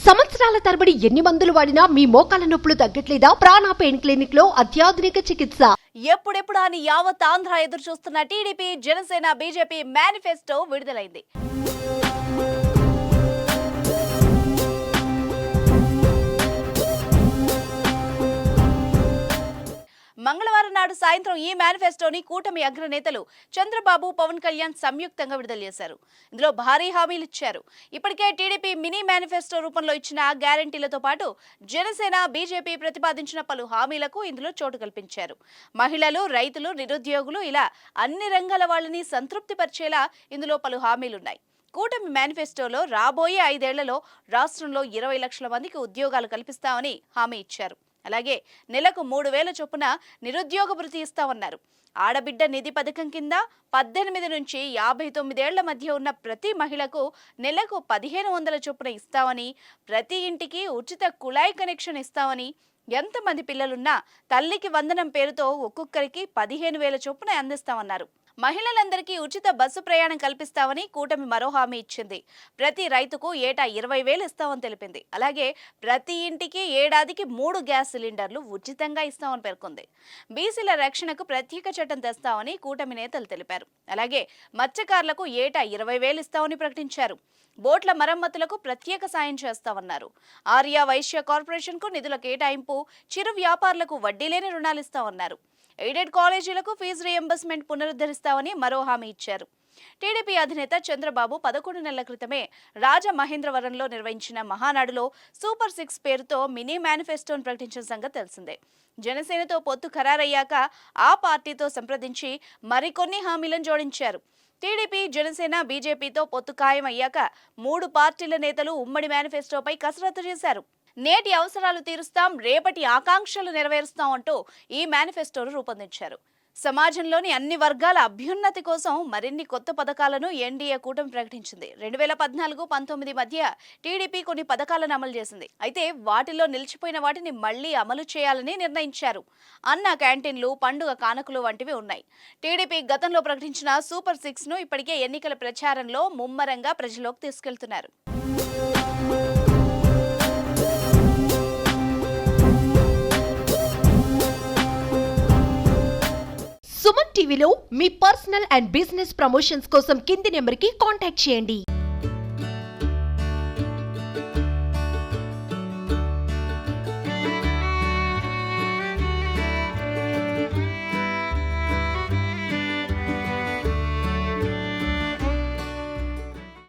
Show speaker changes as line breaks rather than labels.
సంవత్సరాల తరబడి ఎన్ని మందులు వాడినా మీ మోకాల నొప్పులు తగ్గట్లేదా? ప్రాణ పెయిన్ క్లినిక్ లో అత్యాధునిక చికిత్స.
ఎప్పుడెప్పుడు అని యావత్ ఆంధ్ర ఎదురు చూస్తున్న టీడీపీ, జనసేన, బీజేపీ మేనిఫెస్టో విడుదలైంది. మంగళవారం నాడు సాయంత్రం ఈ మేనిఫెస్టోని కూటమి అగ్రనేతలు చంద్రబాబు, పవన్ కళ్యాణ్ సంయుక్తంగా విడుదల చేశారు. ఇందులో భారీ హామీలు ఇచ్చారు. ఇప్పటికే టీడీపీ మినీ మేనిఫెస్టో రూపంలో ఇచ్చిన గ్యారంటీలతో పాటు జనసేన, బీజేపీ ప్రతిపాదించిన పలు హామీలకు ఇందులో చోటు కల్పించారు. మహిళలు, రైతులు, నిరుద్యోగులు ఇలా అన్ని రంగాల వాళ్ళని సంతృప్తి పరిచేలా ఇందులో పలు హామీలున్నాయి. కూటమి మేనిఫెస్టోలో రాబోయే 5 ఏళ్లలో రాష్ట్రంలో 20 లక్షల మందికి ఉద్యోగాలు కల్పిస్తామని హామీ ఇచ్చారు. అలాగే నెలకు 3,000 చొప్పున నిరుద్యోగ భృతి ఇస్తామన్నారు. ఆడబిడ్డ నిధి పథకం కింద 18 నుంచి 59 ఏళ్ల మధ్య ఉన్న ప్రతి మహిళకు నెలకు 1,500 చొప్పున ఇస్తామని, ప్రతి ఇంటికి ఉచిత కుళాయి కనెక్షన్ ఇస్తామని, ఎంతమంది పిల్లలున్నా తల్లికి వందనం పేరుతో ఒక్కొక్కరికి 15,000 చొప్పున అందిస్తామన్నారు. మహిళలందరికీ ఉచిత బస్సు ప్రయాణం కల్పిస్తామని కూటమి మరో హామీ ఇచ్చింది. ప్రతి రైతుకు ఏటా 20,000 ఇస్తామని తెలిపింది. అలాగే ప్రతి ఇంటికి ఏడాదికి 3 గ్యాస్ సిలిండర్లు ఉచితంగా ఇస్తామని పేర్కొంది. బీసీల రక్షణకు ప్రత్యేక చట్టం తెస్తామని కూటమి నేతలు తెలిపారు. అలాగే మత్స్యకారులకు ఏటా 20,000 ఇస్తామని ప్రకటించారు. బోట్ల మరమ్మతులకు ప్రత్యేక సాయం చేస్తామన్నారు. ఆర్య వైశ్య కార్పొరేషన్ కు నిధుల కేటాయింపు, చిరు వ్యాపారులకు వడ్డీ లేని రుణాలు ఇస్తామన్నారు. ఎయిడెడ్ కాలేజీలకు ఫీజు రీఎంబర్స్మెంట్ పునరుద్ధరిస్తామని మరో హామీ ఇచ్చారు. టీడీపీ అధినేత చంద్రబాబు 11 నెలల క్రితమే రాజమహేంద్రవరంలో నిర్వహించిన మహానాడులో సూపర్ 6 పేరుతో మినీ మేనిఫెస్టోను ప్రకటించిన సంగతి తెలిసిందే. జనసేనతో పొత్తు ఖరారయ్యాక ఆ పార్టీతో సంప్రదించి మరికొన్ని హామీలను జోడించారు. టీడీపీ, జనసేన, బీజేపీతో పొత్తు ఖాయం అయ్యాక 3 పార్టీల నేతలు ఉమ్మడి మేనిఫెస్టోపై కసరత్తు చేశారు. నేటి అవసరాలు తీరుస్తాం, రేపటి ఆకాంక్షలు నెరవేరుస్తాం అంటూ ఈ మేనిఫెస్టోను రూపొందించారు. సమాజంలోని అన్ని వర్గాల అభ్యున్నతి కోసం మరిన్ని కొత్త పథకాలను ఎన్డీఏ కూటమి ప్రకటించింది. 2014-19 మధ్య టీడీపీ కొన్ని పథకాలను అమలు చేసింది. అయితే వాటిలో నిలిచిపోయిన వాటిని మళ్లీ అమలు చేయాలని నిర్ణయించారు. అన్న క్యాంటీన్లు, పండుగ కానుకలు వంటివి ఉన్నాయి. టీడీపీ గతంలో ప్రకటించిన సూపర్ 6ను ఇప్పటికే ఎన్నికల ప్రచారంలో ముమ్మరంగా ప్రజల్లోకి తీసుకెళ్తున్నారు.
సుమన్ టీవీలో మీ పర్సనల్ అండ్ బిజినెస్ ప్రమోషన్స్ కోసం కింది నెంబర్కి కాంటాక్ట్ చేయండి.